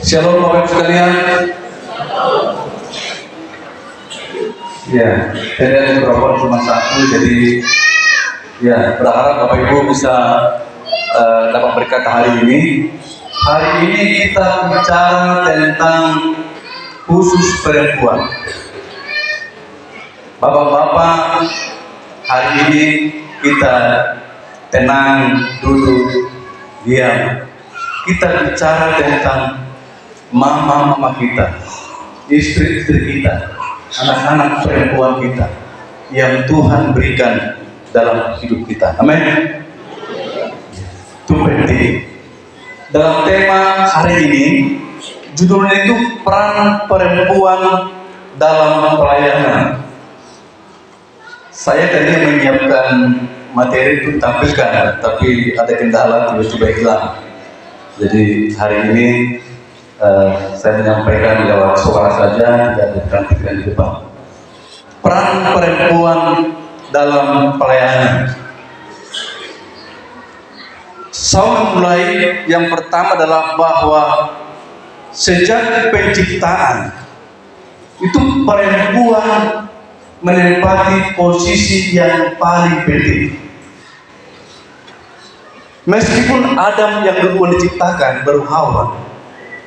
Shalom Bapak Ibu sekalian. Ya, saya mikrofon cuma satu, jadi ya berharap Bapak Ibu bisa dapat berkat hari ini. Hari ini kita bicara tentang khusus perempuan. Bapak-bapak, hari ini kita tenang, duduk, diam. Kita bicara tentang mama-mama kita, istri-istri kita, anak-anak perempuan kita yang Tuhan berikan dalam hidup kita. Amin. Itu penting. Dalam tema hari ini, judulnya itu peran perempuan dalam pelayanan. Saya tadi menyiapkan materi untuk tampilkan, tapi ada kendala tiba-tiba hilang. Jadi hari ini saya menyampaikan lewat suara saja, tidak ditampilkan di depan. Peran perempuan dalam pelayanan. Saya mulai yang pertama adalah bahwa sejak penciptaan itu perempuan menempati posisi yang paling penting. Meskipun Adam yang duluan diciptakan baru Hawa,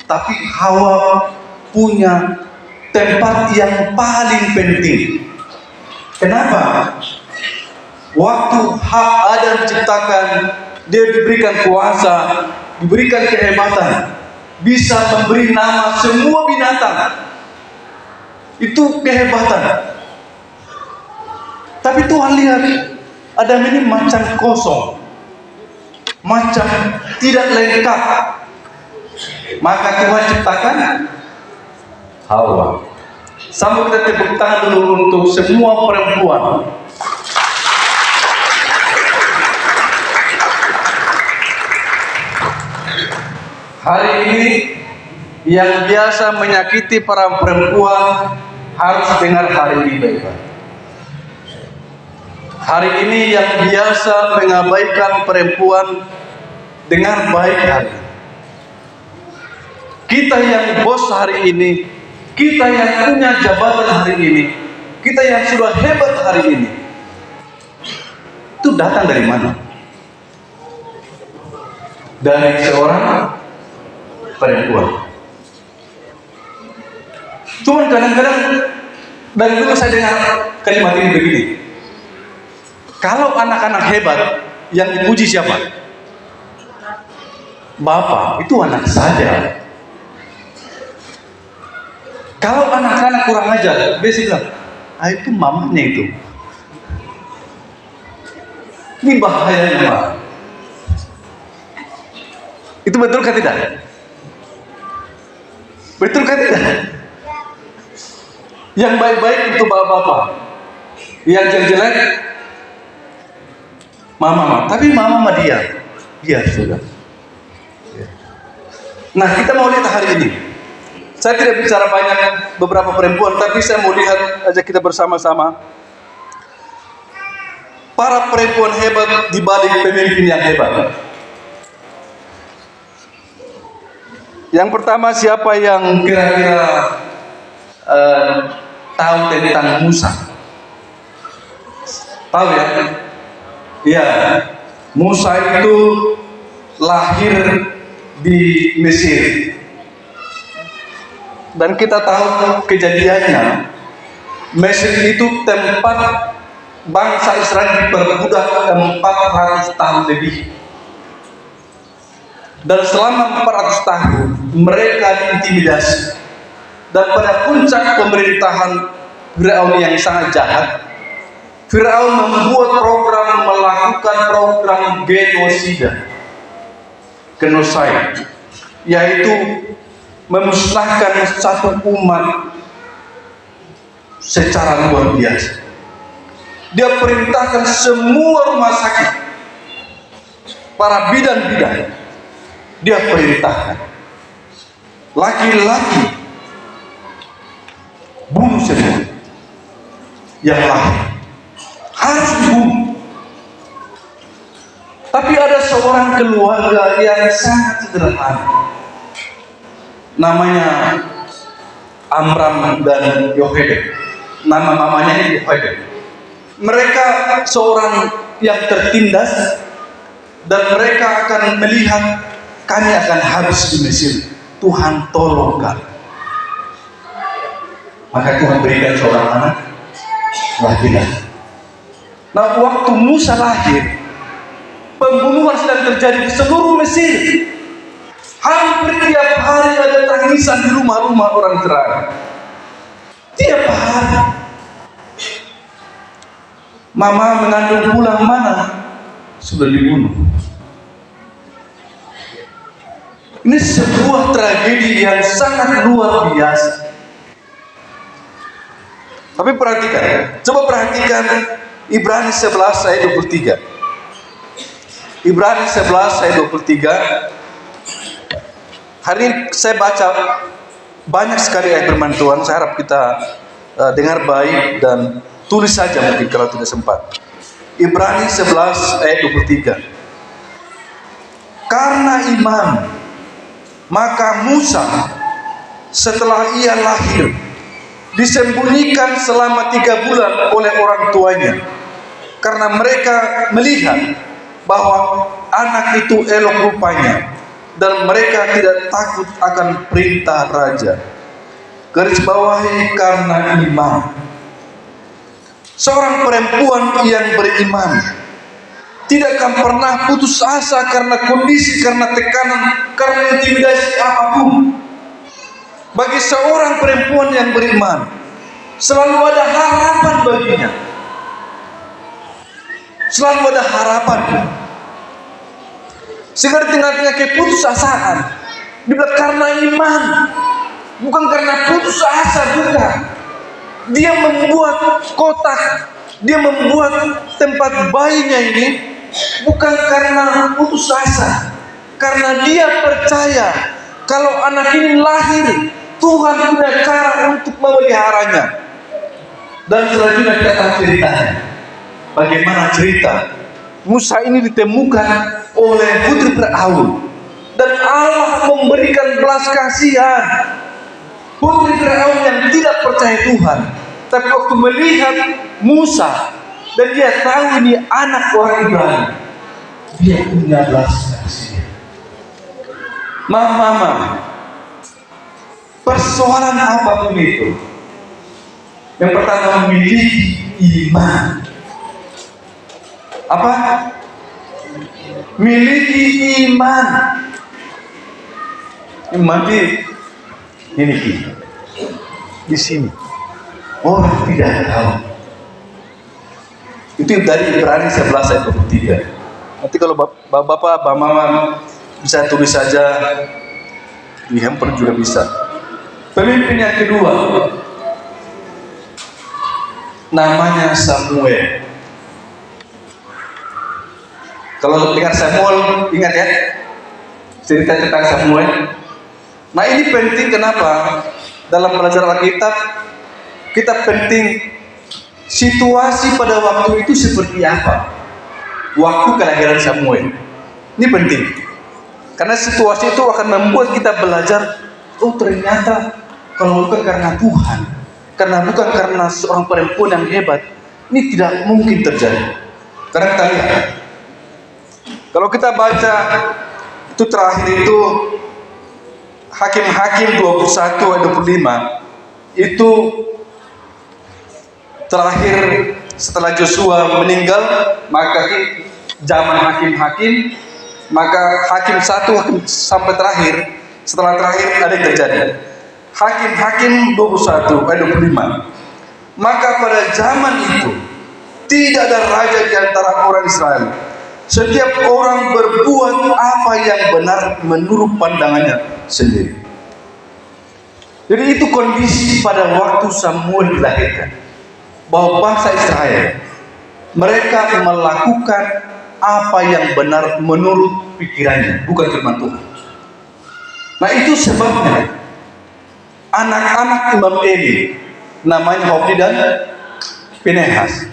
tapi Hawa punya tempat yang paling penting. Kenapa? Waktu Adam diciptakan, dia diberikan kuasa, diberikan kehebatan, bisa memberi nama semua binatang. Itu kehebatan. Tapi Tuhan lihat Adam ini macam kosong, macam tidak lengkap. Maka Tuhan ciptakan Hawa. Sambil kita tepuk tangan dulu untuk semua perempuan. Hari ini yang biasa menyakiti para perempuan harus dengar hari ini baik-baik. Hari ini yang biasa mengabaikan perempuan dengar baik hari ini. Kita yang bos hari ini, kita yang punya jabatan hari ini, kita yang sudah hebat hari ini, itu datang dari mana? Dari seorang perempuan. Cuman kadang-kadang dari dulu saya dengar kalimat ini begini. Kalau anak-anak hebat yang dipuji siapa? Bapak, itu anak saja. Kalau anak-anak kurang ajar, dia bilang, itu mamanya itu. Ini bahayanya, Pak. Itu betul kan tidak? Betul kan tidak? Yang baik-baik itu bapak-bapak, yang jelek-jelek mama. Tapi mama dia sudah. Nah, kita mau lihat hari ini. Saya tidak bicara banyak beberapa perempuan, tapi saya mau lihat aja kita bersama-sama para perempuan hebat di balik pemimpin yang hebat. Yang pertama, siapa yang kira-kira tahu tentang Musa? Tahu ya? Ya, Musa itu lahir di Mesir. Dan kita tahu kejadiannya, Mesir itu tempat bangsa Israel diperbudak 400 tahun lebih. Dan selama 400 tahun mereka diintimidasi. Dan pada puncak pemerintahan Firaun yang sangat jahat, Firaun melakukan program genosida, yaitu memusnahkan satu umat secara luar biasa. Dia perintahkan semua rumah sakit, para bidan-bidan, dia perintahkan laki-laki bunuh semua yang lahir, harus dibunuh. Tapi ada seorang keluarga yang sangat sederhana. namanya Amram dan Yochebed. Nama mamanya ini Yochebed. Mereka seorang yang tertindas dan mereka akan melihat kami akan habis di Mesir. Tuhan tolong kami. Maka Tuhan berikan seorang anak laki-laki. Nah, waktu Musa lahir, pembunuhan sedang terjadi di seluruh Mesir. Hampir tiap hari ada tangisan di rumah-rumah orang Israel. Tiap hari. Mama mengandung pulang mana? Sudah dibunuh. Ini sebuah tragedi yang sangat luar biasa. Tapi perhatikan, coba perhatikan Ibrani 11 ayat 23. Ibrani 11 ayat 23. Hari ini saya baca banyak sekali ayat firman Tuhan. Saya harap kita dengar baik dan tulis saja mungkin kalau tidak sempat. Ibrani 11 ayat 23. Karena iman, maka Musa setelah ia lahir disembunyikan selama 3 bulan oleh orang tuanya, karena mereka melihat bahwa anak itu elok rupanya dan mereka tidak takut akan perintah raja. Garis bawahi karena iman. Seorang perempuan yang beriman tidak akan pernah putus asa karena kondisi, karena tekanan, karena intimidasi apapun. Bagi seorang perempuan yang beriman, selalu ada harapan baginya. Selalu ada harapan. Sehingga di tengah-tengah keputusasaan, dibilang karena iman, bukan karena putus asa juga. Dia membuat kotak, dia membuat tempat bayinya ini bukan karena putus asa, karena dia percaya kalau anak ini lahir, Tuhan punya cara untuk memeliharanya. Dan selanjutnya kita tahu ceritanya. Bagaimana cerita Musa ini ditemukan oleh putri Firaun dan Allah memberikan belas kasihan. Putri Firaun yang tidak percaya Tuhan, tapi waktu melihat Musa dan dia tahu ini anak orang Ibrani, dia punya belas kasihan. Mama, persoalan apapun itu, yang pertama memiliki iman. Apa? Miliki iman. Iman ini kita di sini. Orang tidak tahu. Itu dari Ibrani 11 ayat 23. Nanti kalau bapak, mama bisa tulis saja di handphone juga bisa. Pemimpin yang kedua namanya Samuel. Kalau dengar Samuel, ingat ya cerita tentang Samuel. Nah, ini penting. Kenapa? Dalam belajar Alkitab kita penting situasi pada waktu itu seperti apa. Waktu kelahiran Samuel ini penting, karena situasi itu akan membuat kita belajar. Oh, ternyata kalau bukan karena Tuhan, karena bukan karena seorang perempuan yang hebat, ini tidak mungkin terjadi. Karena kita lihat, kalau kita baca itu terakhir itu Hakim-Hakim 21 ayat 25, itu terakhir setelah Joshua meninggal, maka zaman Hakim-Hakim, maka Hakim 1 sampai terakhir, setelah terakhir ada yang terjadi. Hakim-Hakim 21 ayat 25. Maka pada zaman itu tidak ada raja di antara orang Israel. Setiap orang berbuat apa yang benar menurut pandangannya sendiri. Jadi itu kondisi pada waktu Samuel dilahirkan, bahwa bangsa Israel mereka melakukan apa yang benar menurut pikirannya, bukan firman Tuhan. Nah, itu sebabnya anak-anak Imam Eli namanya Hofni dan Pinehas,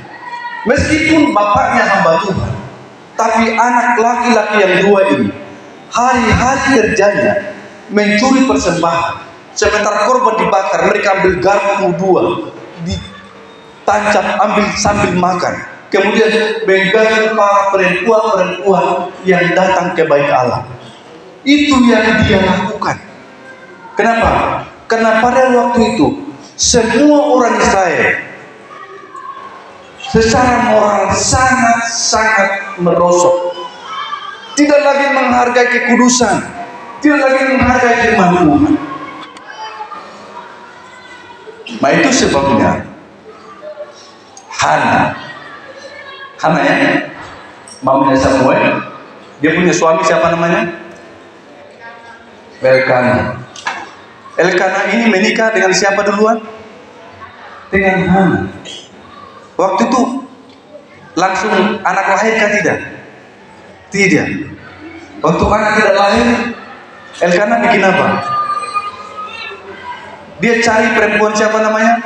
meskipun bapaknya hamba Tuhan, tapi anak laki-laki yang dua ini hari-hari kerjanya mencuri persembahan. Sementara korban dibakar, mereka ambil garpu 2, ditancap, ambil sambil makan. Kemudian mengganggu para perempuan-perempuan yang datang ke bait Allah. Itu yang dia lakukan. Kenapa? Karena pada waktu itu semua orang Israel secara moral sangat-sangat merosot. Tidak lagi menghargai kekudusan, tidak lagi menghargai firman Tuhan. Nah itu sebabnya Hana ya, mamanya Samuel, dia punya suami siapa namanya? Elkana. Elkana ini menikah dengan siapa duluan? Dengan Hana. Waktu itu langsung anak lahir kan tidak? Tidak. Waktu anak tidak lahir, Elkana bikin apa? Dia cari perempuan siapa namanya?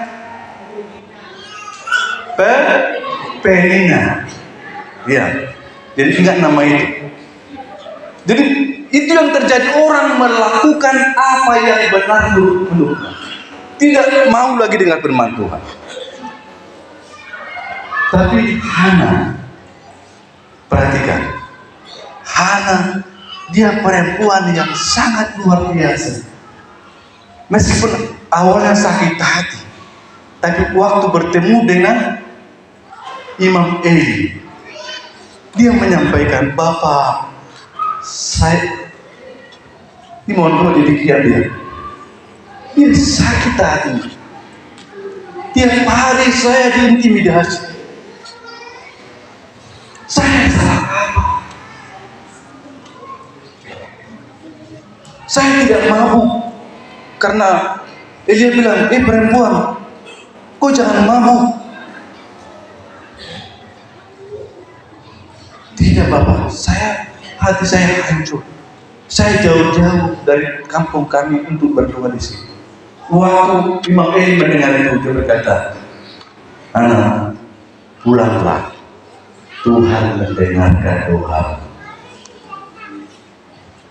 Penina. Ya. Jadi ingat nama itu. Jadi itu yang terjadi, orang melakukan apa yang benar menurutnya. Tidak mau lagi dengan firman Tuhan. Tapi Hana, perhatikan, Hana dia perempuan yang sangat luar biasa. Meskipun awalnya sakit hati, tapi waktu bertemu dengan Imam Eli, dia menyampaikan, Bapak, saya ini mohon doa demikian dia sakit hati. Tiap hari saya diintimidasi. Saya salah apa? Saya tidak mabuk. Karena Elia bilang, perempuan, kau jangan mabuk. Tidak Bapak, hati saya hancur. Saya jauh-jauh dari kampung kami untuk berdoa di sini. Waktu Imam Eli mendengar itu, dia berkata, anak, pulanglah. Tuhan mendengarkan doa.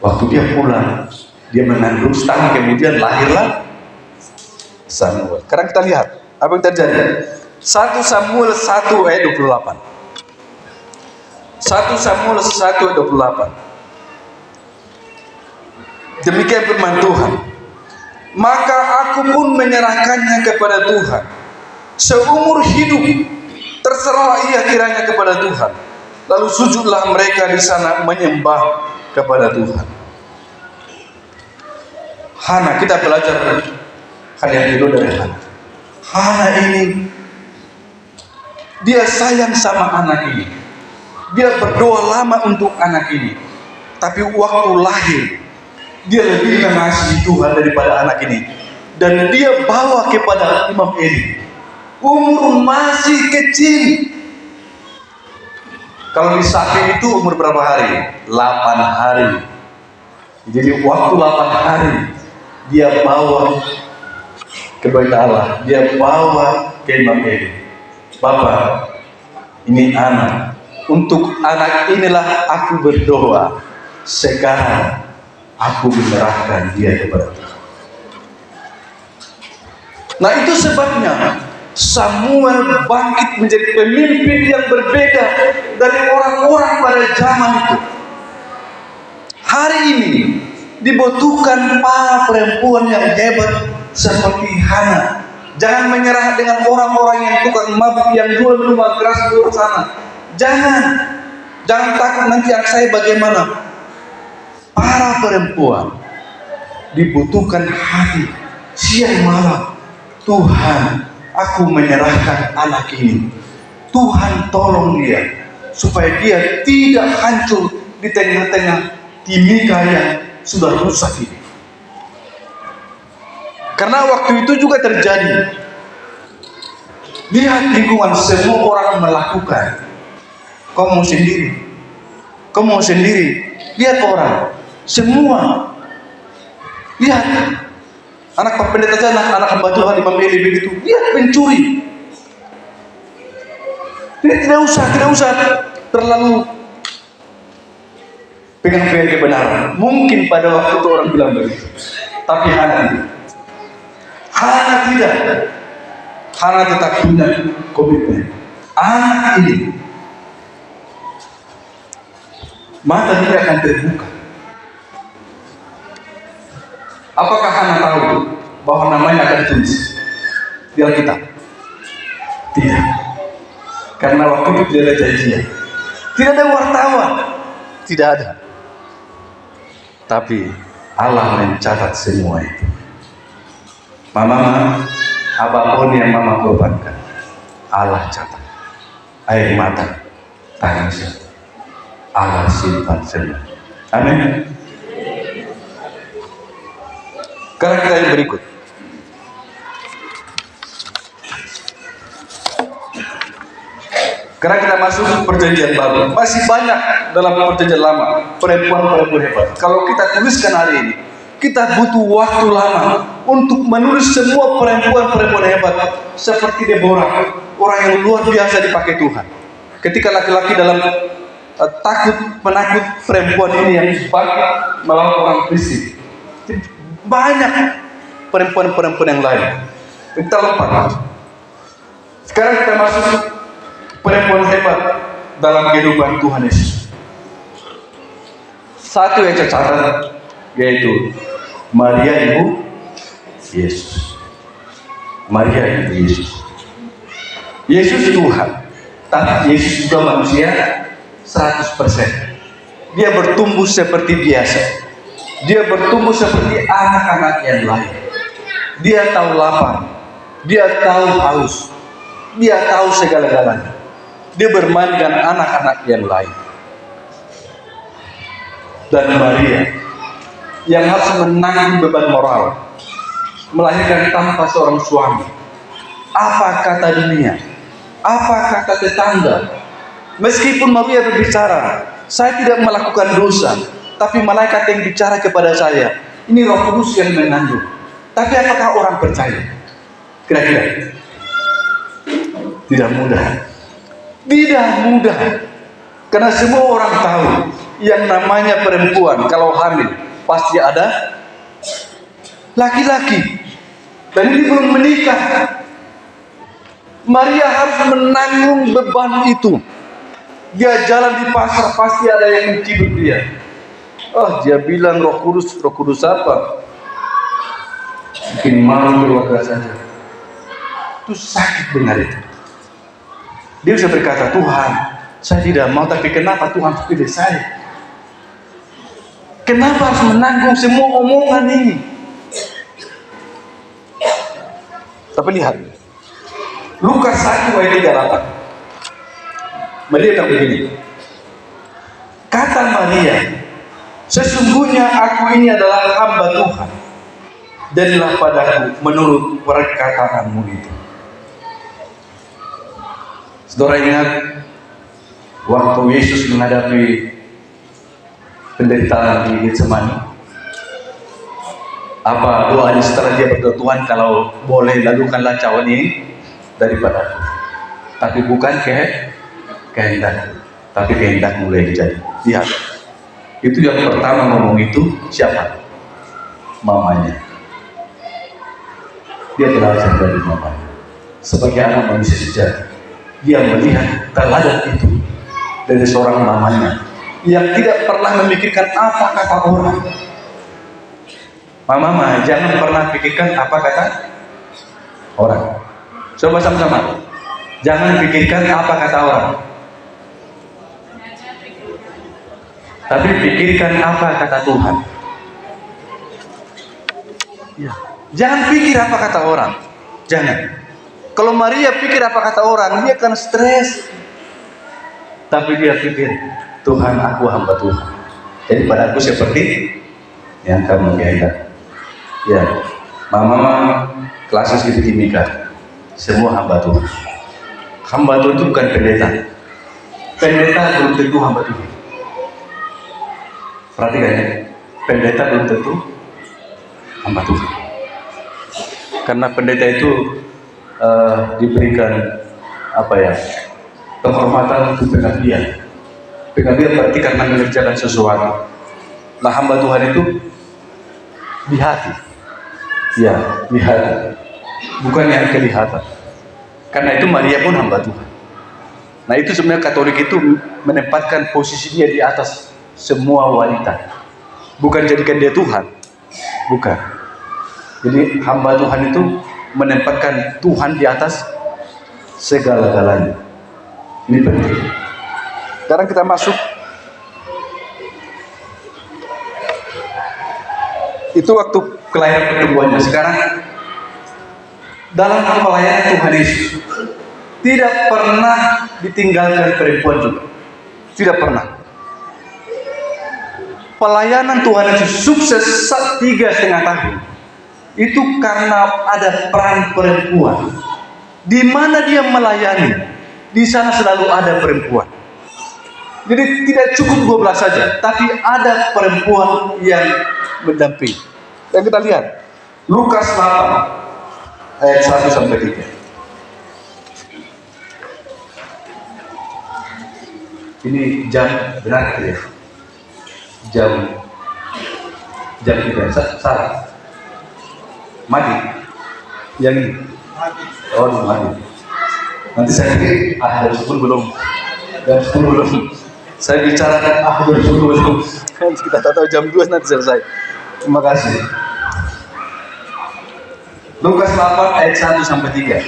Waktu dia pulang, dia mengandung setahun kemudian lahirlah Samuel. Sekarang kita lihat apa yang terjadi. 1 Samuel 1 ayat 28. 1 Samuel 1 ayat 28. Demikian firman Tuhan. Maka aku pun menyerahkannya kepada Tuhan. Seumur hidup terserah ia kiranya kepada Tuhan. Lalu sujudlah mereka di sana menyembah kepada Tuhan. Hana, kita belajar hal yang dulu dari Hana. Hana ini dia sayang sama anak ini. Dia berdoa lama untuk anak ini. Tapi waktu lahir dia lebih mengasihi Tuhan daripada anak ini. Dan dia bawa kepada Imam Eli. Umur masih kecil. Kalau di sapi itu umur berapa hari? 8 hari. Jadi waktu 8 hari dia bawa ke bait Allah, dia bawa ke Imam Eli. Bapak, ini anak. Untuk anak inilah aku berdoa. Sekarang aku menyerahkan dia kepada Tuhan. Nah itu sebabnya Samuel bangkit menjadi pemimpin yang berbeda dari orang-orang pada zaman itu. Hari ini dibutuhkan para perempuan yang hebat seperti Hana. Jangan menyerah dengan orang-orang yang tukang mabuk, yang jual minuman keras di luar sana. Jangan takut nanti anak saya bagaimana. Para perempuan dibutuhkan hati siang malam. Tuhan, aku menyerahkan anak ini. Tuhan tolong dia supaya dia tidak hancur di tengah-tengah timika yang sudah rusak ini. Karena waktu itu juga terjadi. Lihat lingkungan, semua orang melakukan. Kau mau sendiri. Lihat orang, semua. Lihat anak pendeta saja, anak hamba Tuhan Imam Eli begitu. Lihat pencuri. Tidak usah terlalu pegang kebenaran. Mungkin pada waktu itu orang bilang begitu, tapi Hana tidak. Hana tetap punya komitmen. Anak ini mata dia akan terbuka. Apakah Hana tahu bahwa namanya akan ditulis di Alkitab? Tidak. Karena waktu itu tidak ada janjian. Tidak ada wartawan. Tidak ada. Tapi Allah mencatat semua itu. Mama, apapun yang mama korbankan, Allah catat. Air mata, tangis, Allah simpan semua. Amin. Karakter yang berikut. Karena kita masuk perjanjian baru, masih banyak dalam perjanjian lama perempuan-perempuan hebat. Kalau kita tuliskan hari ini, kita butuh waktu lama untuk menulis semua perempuan-perempuan hebat seperti Deborah, orang yang luar biasa dipakai Tuhan. Ketika laki-laki dalam menakut perempuan ini yang bangkit melawan orang Filistin. Banyak perempuan-perempuan yang lain. Kita lompat. Sekarang kita masuk perempuan hebat dalam kehidupan Tuhan Yesus. Satu yang saya catat yaitu Maria ibu Yesus. Maria ibu Yesus. Yesus Tuhan, tapi Yesus juga manusia 100%. Dia bertumbuh seperti biasa. Dia bertumbuh seperti anak-anak yang lain. Dia tahu lapar. Dia tahu haus. Dia tahu segala-galanya. Dia bermain dengan anak-anak yang lain. Dan Maria yang harus menanggung beban moral, melahirkan tanpa seorang suami. Apa kata dunia? Apa kata tetangga? Meskipun Maria berbicara, saya tidak melakukan dosa, tapi malaikat yang bicara kepada saya, ini Roh Kudus yang mengandung. Tapi apakah orang percaya? Kira-kira tidak mudah. Tidak mudah. Karena semua orang tahu yang namanya perempuan kalau hamil pasti ada laki-laki. Dan ini belum menikah. Maria harus menanggung beban itu. Dia jalan di pasar pasti ada yang mencibir dia. Oh, dia bilang Roh Kudus apa? Mungkin malu keluarga saja. Itu sakit benar itu. Dia bisa berkata, Tuhan, saya tidak mau, tapi kenapa Tuhan pilih saya? Kenapa harus menanggung semua omongan ini? Tapi lihat, Lukas 1 ayat 38. Maria bilang begini. Kata Maria, sesungguhnya aku ini adalah hamba Tuhan. Jadilah padaku menurut perkataanmu itu. Saudara ingat waktu Yesus menghadapi penderitaan di Getsemani, apa doanya setelah dia berdoa, Tuhan kalau boleh lakukanlah cawan ini daripada, tapi bukan kehendak, tapi kehendak mulai jadi. Lihat, itu yang pertama ngomong itu siapa? Mamanya. Dia belajar dari mamanya. Sebagai anak manusia sejati, dia melihat teladan itu dari seorang mamanya yang tidak pernah memikirkan apa kata orang. Mama, jangan pernah pikirkan apa kata orang. Coba sama-sama. Jangan pikirkan apa kata orang. Tapi pikirkan apa kata Tuhan. Ya. Jangan pikir apa kata orang. Jangan. Kalau Maria pikir apa kata orang, dia akan stres. Tapi dia pikir, Tuhan, aku hamba Tuhan. Jadi padaku seperti yang kamu kehendak. Ya, mama kelas gitu kimika. Semua hamba Tuhan. Hamba Tuhan itu bukan pendeta. Pendeta belum tentu hamba Tuhan. Perhatikan ya, pendeta belum tentu hamba Tuhan. Karena pendeta itu diberikan penghormatan untuk pengabdian. Pengabdian berarti karena mengerjakan sesuatu. Nah, hamba Tuhan itu di hati. Ya, di hati. Bukan yang kelihatan. Karena itu Maria pun hamba Tuhan. Nah, itu sebenarnya Katolik itu menempatkan posisi dia di atas semua wanita. Bukan jadikan dia Tuhan. Bukan. Jadi hamba Tuhan itu menempatkan Tuhan di atas segala-galanya. Ini penting. Sekarang kita masuk. Itu waktu kelahiran pertumbuhannya. Sekarang dalam pelayanan Tuhan Yesus tidak pernah ditinggalkan perempuan juga. Tidak pernah. Pelayanan Tuhan Yesus sukses 3,5 tahun. Itu karena ada peran perempuan. Di mana dia melayani, di sana selalu ada perempuan. Jadi tidak cukup 12 saja, tapi ada perempuan yang mendampingi. Dan kita lihat Lukas 8 ayat 1 sampai 3. Ini jam benar ya? Jam kita salah. Mati. Yang ini. Oh, mati. Nanti saya pikir jam 10 belum. Jam 10 belum. Saya bicarakan jam 10 belum. Kan kita tahu jam 2 nanti selesai. Terima kasih. Lukas 8 ayat 1 sampai 3.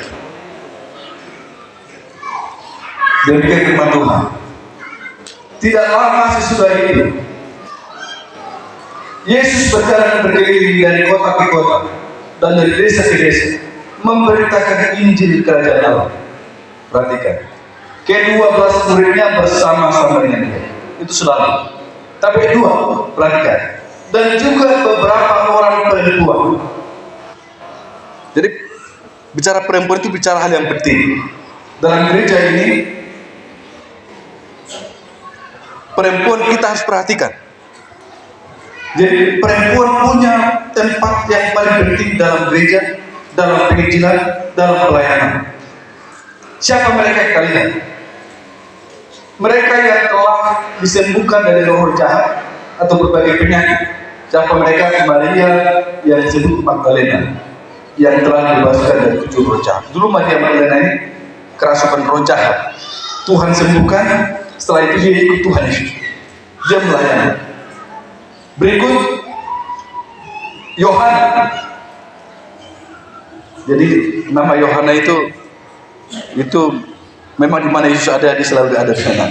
Demikian firman Tuhan. Tidak lama sesudah itu, Yesus berkeliling dari kota ke kota dan dari desa ke desa, memberitakan Injil Kerajaan Allah. Perhatikan, ke-12 muridnya bersama-sama dengan dia. Itu selalu. Tapi kedua, perhatikan, dan juga beberapa orang perempuan. Jadi bicara perempuan itu bicara hal yang penting. Dalam gereja ini, perempuan kita harus perhatikan. Jadi perempuan punya tempat yang paling penting dalam gereja, dalam penginjilan, dalam pelayanan. Siapa mereka kalian? Mereka yang telah disembuhkan dari roh jahat atau berbagai penyakit. Siapa mereka? Maria yang disebut Magdalena, yang telah dibebaskan dari 7 roh jahat. Dulu Maria Magdalena ini kerasukan roh jahat. Tuhan sembuhkan, setelah itu dia ikut Tuhan Yesus. Dia melayani. Berikut Yohana. Jadi nama Yohana itu memang di mana Yesus ada, dia selalu ada di sana.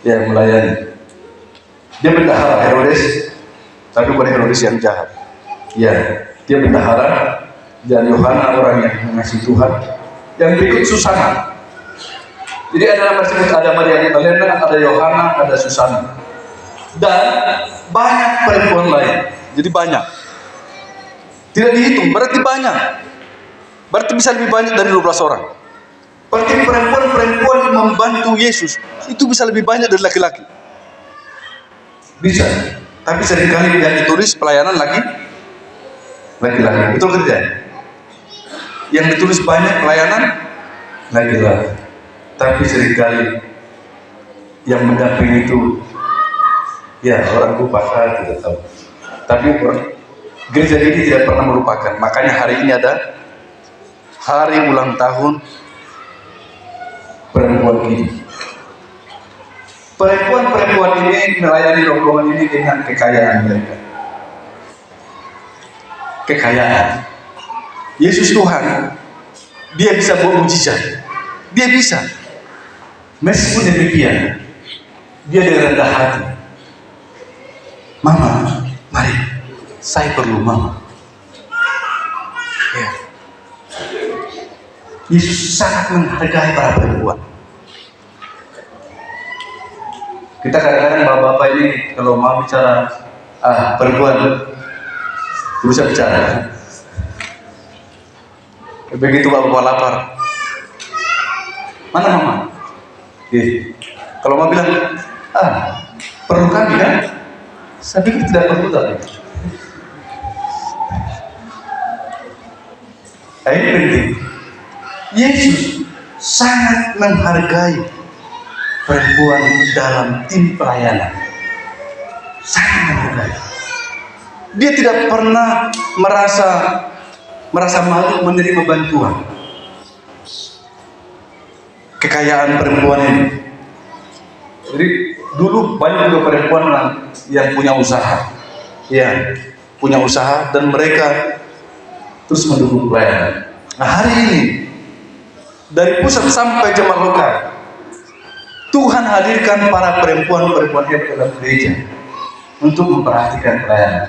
Ya, melayani. Dia bendahara Herodes, tapi bukan Herodes yang jahat. Ya, dia bendahara. Dan Yohana orang yang mengasihi Tuhan. Yang berikut Susana. Jadi ada nama disebut, ada Maria Magdalena, ada Yohana, ada Susana. Dan banyak perempuan lain. Jadi banyak. Tidak dihitung, berarti banyak. Berarti bisa lebih banyak dari 12 orang. Berarti perempuan-perempuan yang membantu Yesus itu bisa lebih banyak dari laki-laki. Bisa. Tapi seringkali yang ditulis pelayanan laki-laki. Betul tidak? Yang ditulis banyak pelayanan laki-laki. Tapi seringkali yang mendampingi itu ya orang lupa, tidak tahu. Tapi gereja ini tidak pernah melupakan. Makanya hari ini ada hari ulang tahun perempuan ini. Perempuan-perempuan ini melayani rombongan ini dengan kekayaan mereka. Kekayaan. Yesus Tuhan, dia bisa buat mujizat. Dia bisa. Meskipun demikian, dia dengan rendah hati. Mama, mari, saya perlu mama. Ya. Yesus sangat menghargai para perempuan. Kita kadang-kadang bapak-bapak ini kalau mau bicara perempuan, berusaha bicara. Begitu bapak-bapak lapar, mana mama? Kalau mau bilang, perlu kami kan? Saya pikir tidak perlu tadi. Ini penting. Yesus sangat menghargai perempuan dalam tim pelayanan. sangat menghargai. Dia tidak pernah merasa malu menerima bantuan. Kekayaan perempuan ini. Jadi dulu banyak juga perempuan yang punya usaha, ya, punya usaha dan mereka terus mendukung pelayanan. Nah, hari ini dari pusat sampai jemaat lokal, Tuhan hadirkan para perempuan-perempuan hebat dalam gereja untuk memperhatikan pelayanan.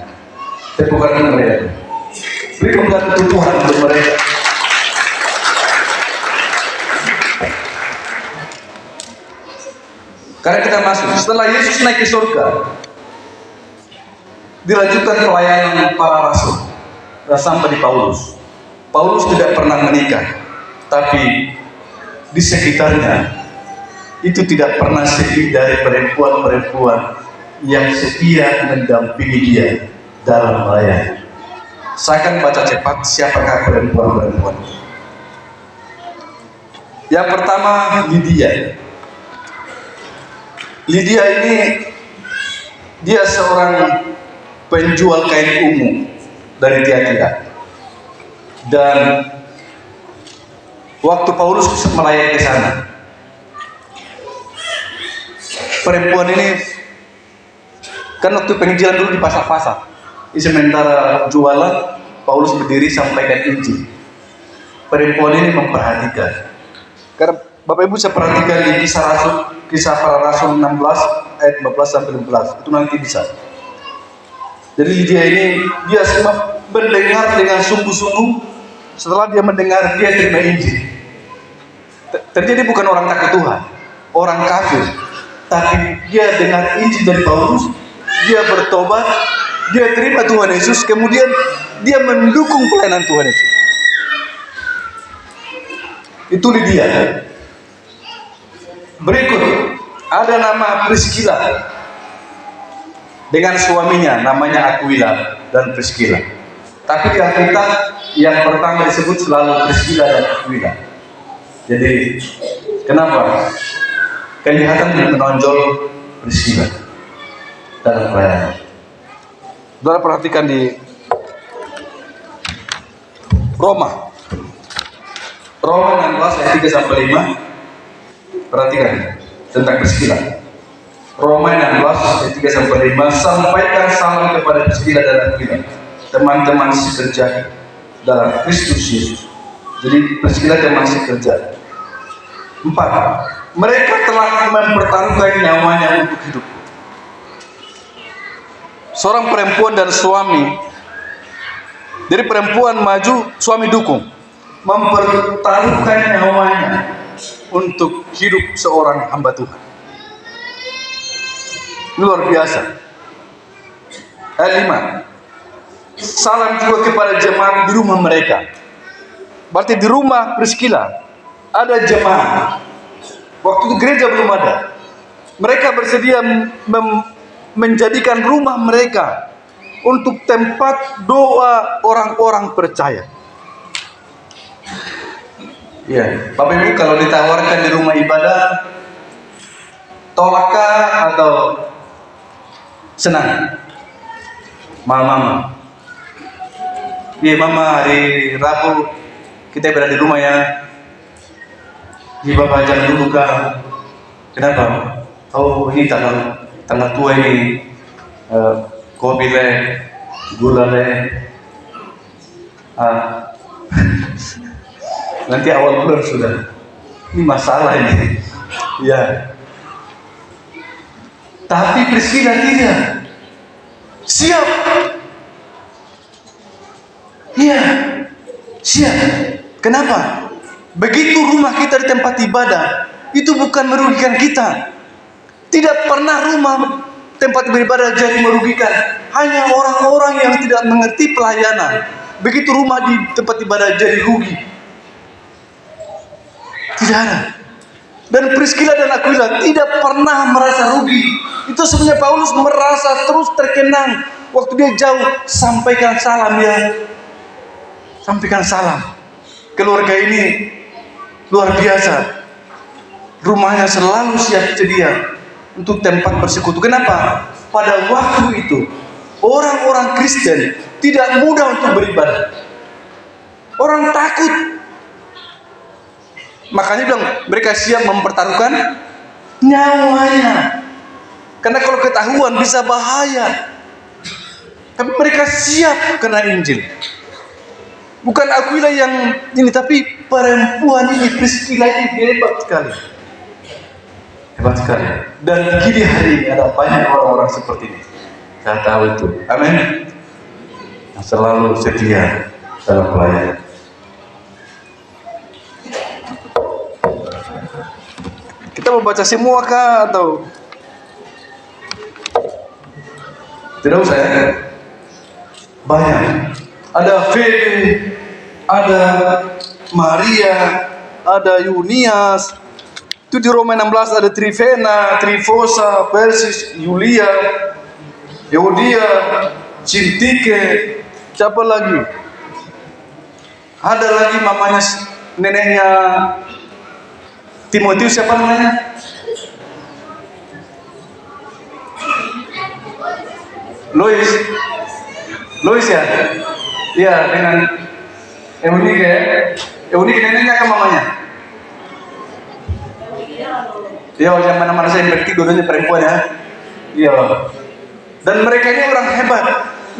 Tepukan mereka. Berikan Tuhan untuk mereka. Karena kita masuk, setelah Yesus naik ke surga, dilanjutkan pelayanan para rasul dan sampai di Paulus. Paulus tidak pernah menikah, tapi di sekitarnya itu tidak pernah sepi dari perempuan-perempuan yang setia mendampingi dia dalam melayani. Saya akan baca cepat siapakah perempuan-perempuan. Yang pertama, Lydia. Lydia ini dia seorang penjual kain ungu dari Tiatira. Dan waktu Paulus melayani ke sana, perempuan ini kan waktu penginjilan dulu di pasar-pasar. Sementara jualan, Paulus berdiri sampaikan Injil. Perempuan ini memperhatikan. Karena Bapak Ibu bisa perhatikan di kisah para rasul 16 ayat 15 sampai 15. Itu nanti bisa. Jadi Lydia ini dia semua mendengar dengan sungguh-sungguh. Setelah dia mendengar, dia terima Injil. Terjadi bukan orang takut Tuhan, orang kafir, tapi dia dengar Injil dari Paulus, dia bertobat, dia terima Tuhan Yesus, kemudian dia mendukung pelayanan Tuhan Yesus. Itu Lydia. Berikut ada nama Priscilla dengan suaminya namanya Aquila dan Priscilla. Tapi di Alkitab yang pertama disebut selalu Priscilla dan Aquila. Jadi kenapa? Kelihatan menonjol Priscilla dalam pelayanan. Saudara perhatikan di Roma 16 ayat 3 sampai 5. Perhatikan tentang Priscilla. Roma 16 ayat 3 sampai 5. Sampaikan salam kepada Priscilla dan Aquila, teman-teman sekerja dalam Kristus Yesus. Jadi Priscilla teman sekerja. 4. Mereka telah mempertaruhkan nyawanya untuk hidup. Seorang perempuan dan suami. Jadi perempuan maju, suami dukung. Mempertaruhkan nyawanya untuk hidup seorang hamba Tuhan. Luar biasa. Ayat 5. Salam juga kepada jemaat di rumah mereka. Berarti di rumah Priscilla ada jemaat. Waktu itu gereja belum ada. Mereka bersedia menjadikan rumah mereka untuk tempat doa orang-orang percaya. Ya, Bapak Ibu kalau ditawarkan di rumah ibadah, tolakkah atau senang? Mama. Iya mama, hari Rabu kita berada di rumah ya. Iya Bapak jangan dulu kak. Kenapa? Oh ini tanggal tua ini, kopi le, gula le. Nanti awal bulan sudah. Ini masalah ini. Ya. Tapi Priscilla tidak. Siap. Iya. Siap. Kenapa? Begitu rumah kita di tempat ibadah, itu bukan merugikan kita. Tidak pernah rumah tempat beribadah jadi merugikan. Hanya orang-orang yang tidak mengerti pelayanan. Begitu rumah di tempat ibadah jadi rugi. Tidak ada. Dan Priscilla dan Aquila tidak pernah merasa rugi. Itu sebenarnya Paulus merasa terus terkenang. Waktu dia jauh, sampaikan salam ya. Sampaikan salam. Keluarga ini luar biasa. Rumahnya selalu siap sedia untuk tempat bersekutu. Kenapa? pada waktu itu orang-orang Kristen tidak mudah untuk beribadah. Orang takut. Makanya bilang mereka siap mempertaruhkan nyawanya. Karena kalau ketahuan bisa bahaya. Tapi mereka siap kena Injil. Bukan Aquila yang ini, tapi perempuan ini, Priscilla ini hebat sekali. Hebat sekali. Dan kini hari ini ada banyak orang-orang seperti ini. Saya tahu itu. Amin. Yang selalu setia dalam pelayanan. Kita mau baca semua kah atau tidak usah ya? Banyak. Ada Febe, ada Maria, ada Yunias. Itu di Roma 16 ada Trifena, Trifosa, Persis, Yulia, Eudia, Cintike. Siapa lagi? Ada lagi mamanya, neneknya Timotius, siapa namanya? Lois ya? Iya, dengan Eunike. Eunike neneknya ke mamanya? Iya, yang mana-mana saya berarti dua-duanya perempuan ya. Iya. Dan mereka ini orang hebat,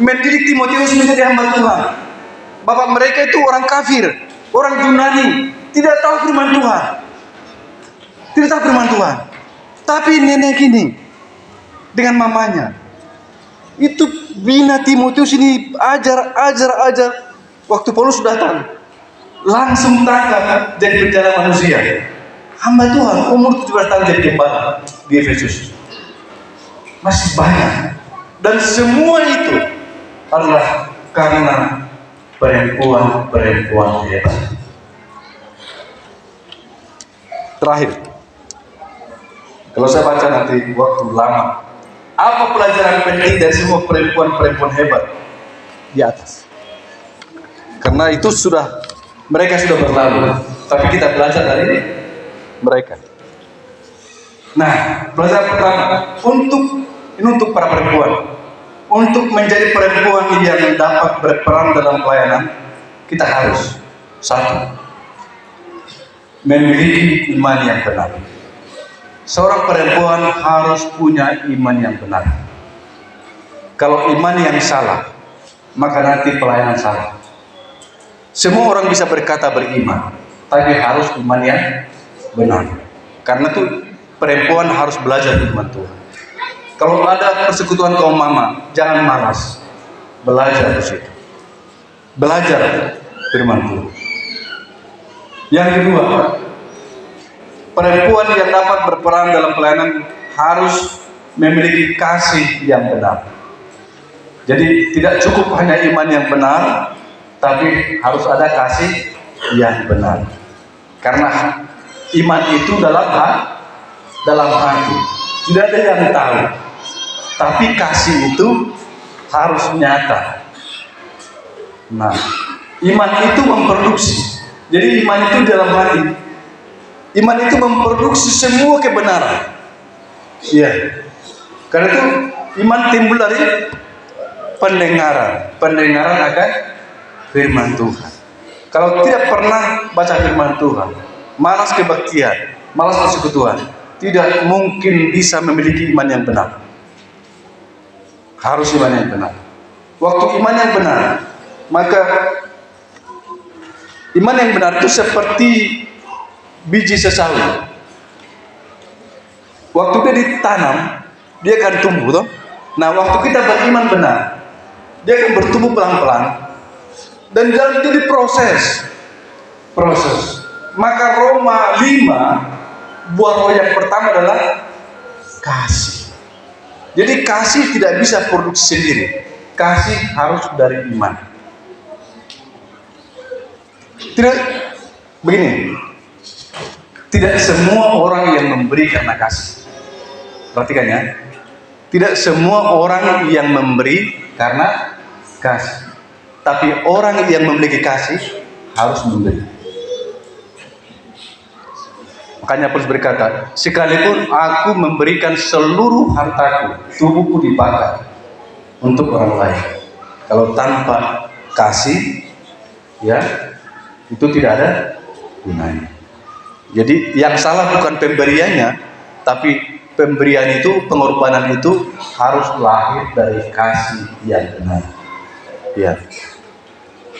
mendidik Timotius menjadi hamba Tuhan. Bapak mereka itu orang kafir, orang Yunani, tidak tahu firman Tuhan. Tidak tahu firman Tuhan. Tapi nenek ini dengan mamanya itu bina Timotius ini ajar. Waktu Paulus datang, langsung tangkap jadi penjala manusia. Hamba Tuhan umur 17 tahun jadi gembala di Efesus. Masih banyak. Dan semua itu adalah karena perempuan hebat. Terakhir, kalau saya baca nanti waktu lama, apa pelajaran penting dari semua perempuan hebat di atas? Karena itu mereka sudah berlalu, tapi kita belajar dari mereka. Nah, pelajaran pertama untuk para perempuan, untuk menjadi perempuan yang dapat berperan dalam pelayanan, kita harus satu, memiliki iman yang benar. Seorang perempuan harus punya iman yang benar. Kalau iman yang salah, maka nanti pelayanan salah. Semua orang bisa berkata beriman, tapi harus iman yang benar. Karena itu perempuan harus belajar firman Tuhan. Kalau ada persekutuan kaum mama, jangan malas. Belajar di situ. Belajar firman Tuhan. Yang kedua, perempuan yang dapat berperan dalam pelayanan harus memiliki kasih yang benar. Jadi tidak cukup hanya iman yang benar, tapi harus ada kasih yang benar. Karena iman itu dalam hati, tidak ada yang tahu. Tapi kasih itu harus nyata. Nah, iman itu memproduksi. Jadi iman itu dalam hati. Iman itu memproduksi semua kebenaran. Iya. Karena itu iman timbul dari pendengaran. Pendengaran akan firman Tuhan. Kalau tidak pernah baca firman Tuhan, malas kebaktian, malas persekutuan, tidak mungkin bisa memiliki iman yang benar. Harus iman yang benar. Waktu iman yang benar, maka iman yang benar itu seperti biji sesawi. Waktu dia ditanam, dia akan tumbuh, toh? Nah, waktu kita beriman benar, dia akan bertumbuh pelan-pelan, dan dalam itu diproses. Maka Roma 5, buah roh yang pertama adalah kasih. Jadi kasih tidak bisa produksi sendiri. Kasih harus dari iman. Tidak begini. Tidak semua orang yang memberi karena kasih. Perhatikan ya. Tidak semua orang yang memberi karena kasih. Tapi orang yang memiliki kasih harus memberi. Makanya Paulus berkata, sekalipun aku memberikan seluruh hartaku, tubuhku dipakai untuk orang lain. Kalau tanpa kasih, ya itu tidak ada gunanya. Jadi yang salah bukan pemberiannya, tapi pemberian itu, pengorbanan itu harus lahir dari kasih yang benar. Ya.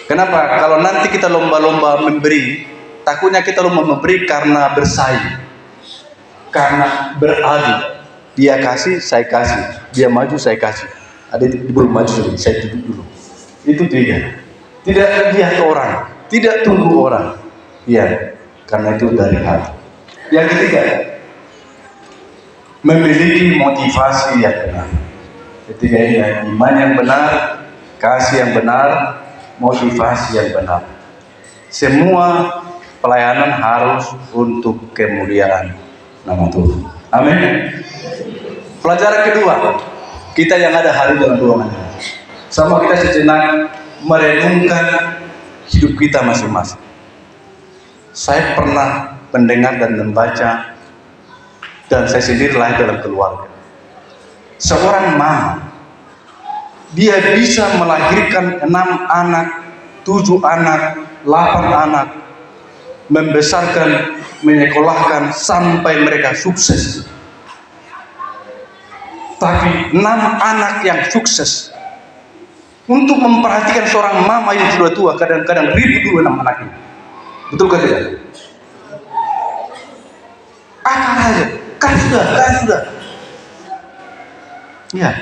Kenapa? Kalau nanti kita lomba-lomba memberi, takutnya kita lomba memberi karena bersaing, karena beradu. Dia kasih, saya kasih. Dia maju, saya kasih. Ada belum maju, saya duduk dulu. Itu tidak. Tidak lihat orang, tidak tunggu orang. Ya, karena itu dari hati. Yang ketiga, memiliki motivasi yang benar. Ketiga ini, iman yang benar, kasih yang benar, motivasi yang benar. Semua pelayanan harus untuk kemuliaan nama Tuhan. Amin. Pelajaran kedua, kita yang ada hari dalam ruangan ini, sama kita sejenak merenungkan hidup kita masing-masing. Saya pernah mendengar dan membaca, dan saya sendiri lahir dalam keluarga. Seorang mama, dia bisa melahirkan 6 anak, 7 anak, 8 anak, membesarkan, menyekolahkan sampai mereka sukses. Tapi 6 anak yang sukses, untuk memperhatikan seorang mama yang sudah tua, kadang-kadang ribut dulu 6 anaknya. Betul kan tidak? Akal aja, kan sudah. Ya.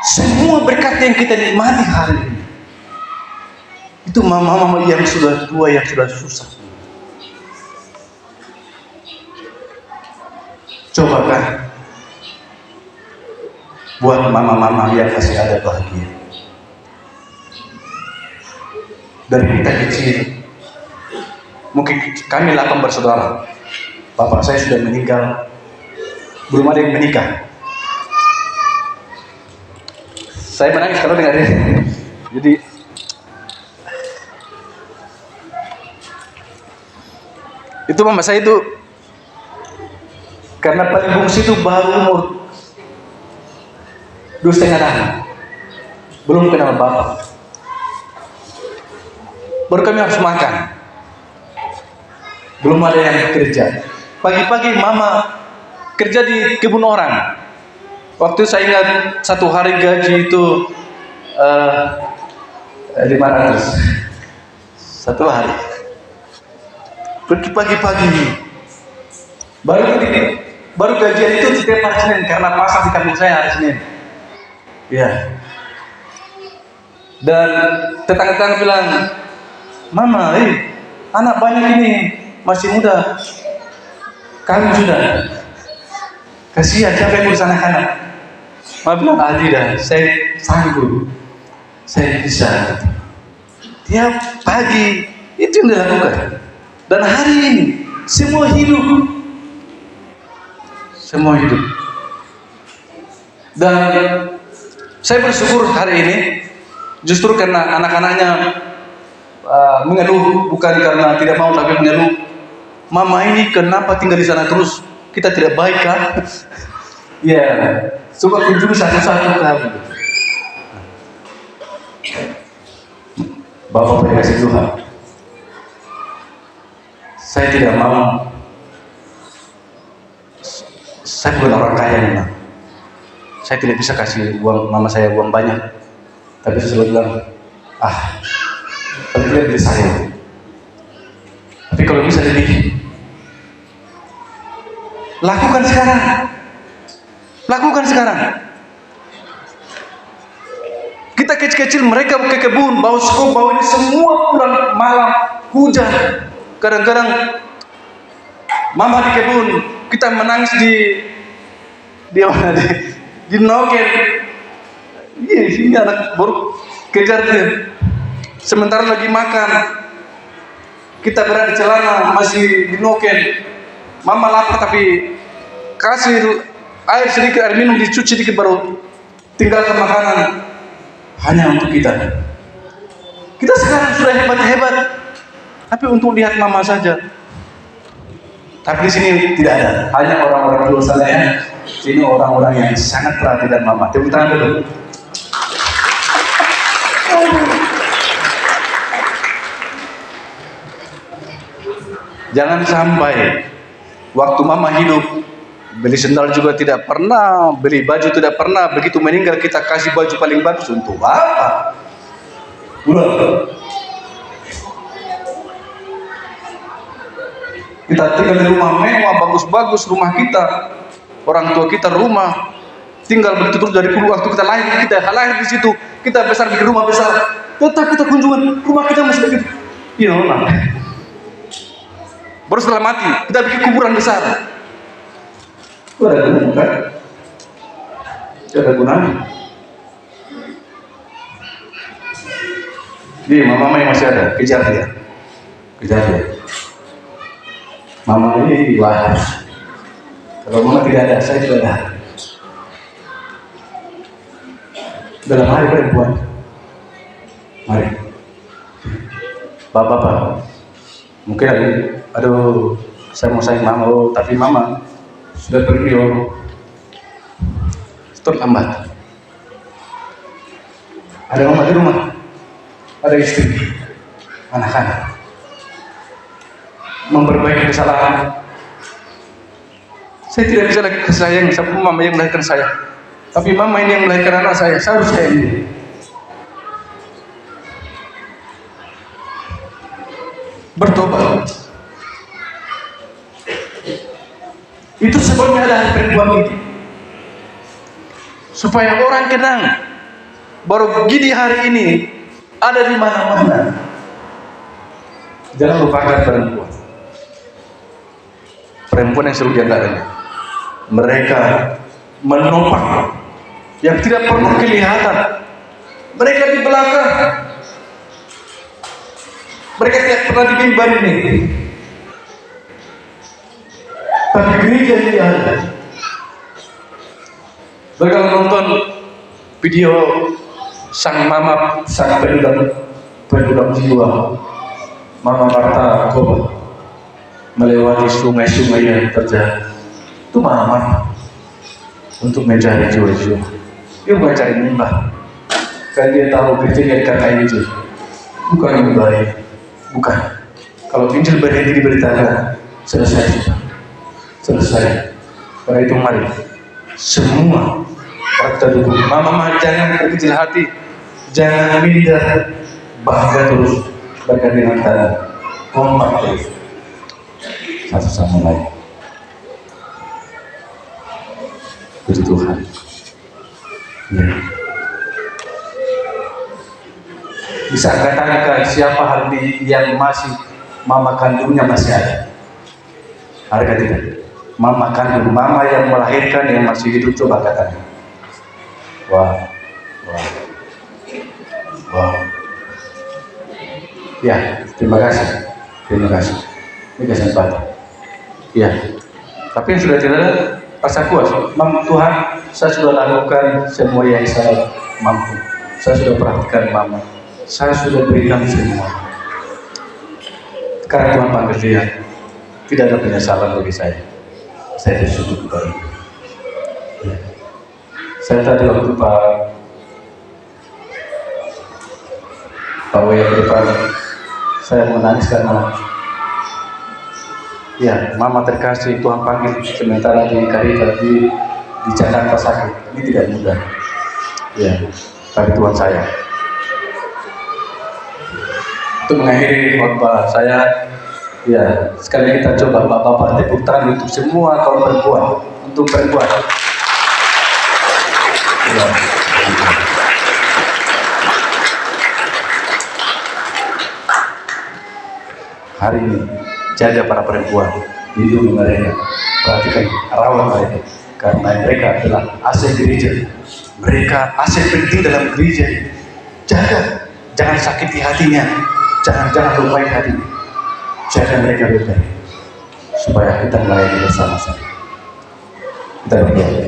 Semua berkat yang kita nikmati hari ini, itu mama-mama yang sudah tua, yang sudah susah. Coba kan buat mama-mama yang masih ada bahagia. Dari kita kecil, mungkin kami 8 bersaudara. Bapak saya sudah meninggal, belum ada yang menikah. Saya menangis kalau dengar ini. Jadi itu mama saya itu, karena paling bungsu itu baru umur 2,5 tahun, belum kenal bapak. Baru kami harus makan, belum ada yang kerja. Pagi-pagi mama kerja di kebun orang. Waktu saya ingat satu hari gaji itu 500 satu hari. Pergi pagi-pagi, baru gajian itu setiap hari Senin, karena pasar di kampung saya hari Senin. Ya. Dan tetangga-tetangga bilang, "Mama, anak banyak ini, masih muda. Kami sudah. Kasihan, siapa yang ngurus anak-anak?" Mama bilang, "Tidak, saya sanggup. Saya bisa." Tiap pagi itu yang dilakukan. Dan hari ini semua hidup. Dan saya bersyukur hari ini, justru karena anak-anaknya mengeluh, bukan karena tidak mau, tapi mengeluh, "Mama ini kenapa tinggal di sana terus? Kita tidak baik kan?" Ya, coba kunjungi satu-satu kami. Bapak kasih Tuhan, saya tidak mau. Saya bukan orang kaya memang. Saya tidak bisa kasih uang mama saya uang banyak. Tapi saya selalu bilang, paling tidak beli saya. Tapi kalau bisa lebih, lakukan sekarang. Kita kecil-kecil, mereka ke kebun, bawa skop, bawa ini semua, pulang malam, hujan. Kadang-kadang mama di kebun, kita menangis di noken. Iya, ini anak baru kejar dia. Sementara lagi makan, kita berada di celana, masih di noken. Mama lapar tapi kasih air sedikit, air minum dicuci sedikit, baru tinggalkan makanan hanya untuk kita. Kita sekarang sudah hebat-hebat, tapi untuk lihat mama saja Tapi di sini tidak ada, hanya orang-orang tua saya. Ini orang-orang yang sangat perhatian mama. Tepuk tangan dulu. Jangan sampai waktu mama hidup beli sendal juga tidak pernah, beli baju tidak pernah, begitu meninggal kita kasih baju paling bagus untuk apa? Kita tinggal di rumah mewah, bagus-bagus rumah kita, orang tua kita rumah, tinggal begitu terus dari dulu waktu kita lahir di situ, kita besar di rumah besar, tetap kita kunjungan rumah kita masih begitu, baru setelah mati kita bikin kuburan besar. Itu ada gunanya kan? Itu ada gunanya. Jadi mama yang masih ada, kejar dia. Mama ini wah. Kalau mama tidak ada, saya juga ada. Dalam hari perempuan. Mari. Bapak. Mungkin aduh, saya mau sayang mama, tapi mama sudah pergi, terlambat. Ada mama di rumah, ada istri, anak-anak, memperbaiki kesalahan. Saya tidak bisa lagi sayang sama mama yang melahirkan saya, tapi mama ini yang melahirkan anak saya harus sayang dia. Bertobat. Itu sebabnya ada hari perempuan itu, supaya orang kenang baru gini hari ini ada di mana-mana. Jangan lupakan perempuan yang selalu di antaranya. Mereka menopang yang tidak perlu kelihatan. Mereka di belakang. Mereka tidak pernah dibimbang ini. Tapi gereja ini ada. Mereka nonton video sang mama, sang pendulang jiwa, Mama Marta Koba, melewati sungai-sungai yang terjal. Itu mama untuk mencari jiwa-jiwa. Dia bukan cari nyembah, karena dia tahu kecilnya kakak itu bukan yang baik, bukan. Kalau Injil berhenti diberitakan, selesai. Karena itu mari semua kita dukung. Mama jangan berkecil hati, jangan minder, bangga terus, bangga dengan tanah, kompak terus satu sama lain. Puji Tuhan. Ya. Bisa katakan siapa hari ini yang masih mama kandungnya masih ada? Ada tidak? Mama kandung, mama yang melahirkan yang masih hidup, coba katakan. Wow. Ya, terima kasih. Ini kesempatan. Ya, tapi yang sudah tidak ada rasa puas. Tuhan, saya sudah lakukan semua yang saya mampu. Saya sudah perhatikan mama. Saya sudah berikan semua. Sekarang Tuhan panggil dia. Tidak ada penyesalan bagi saya. Saya bersyukur kepada dia. Ya. Saya tadi waktu Pak Waya ke depan, saya menangis karena ya mama terkasih Tuhan panggil sementara di Karita di Jakarta sakit. Ini tidak mudah. Ya, tapi Tuhan sayang. Untuk mengakhiri khotbah saya, ya sekali kita coba bapak-bapak tepuk tangan untuk semua kaum perempuan, untuk perempuan. Ya. Hari ini jaga para perempuan, lindungi mereka, perhatikan, rawat mereka, karena mereka adalah aset gereja. Mereka aset penting dalam gereja. Jaga, jangan sakiti hatinya, jangan lupain hatinya. Jaga mereka baik-baik, supaya kita melayani bersama-sama. Kita berdoa.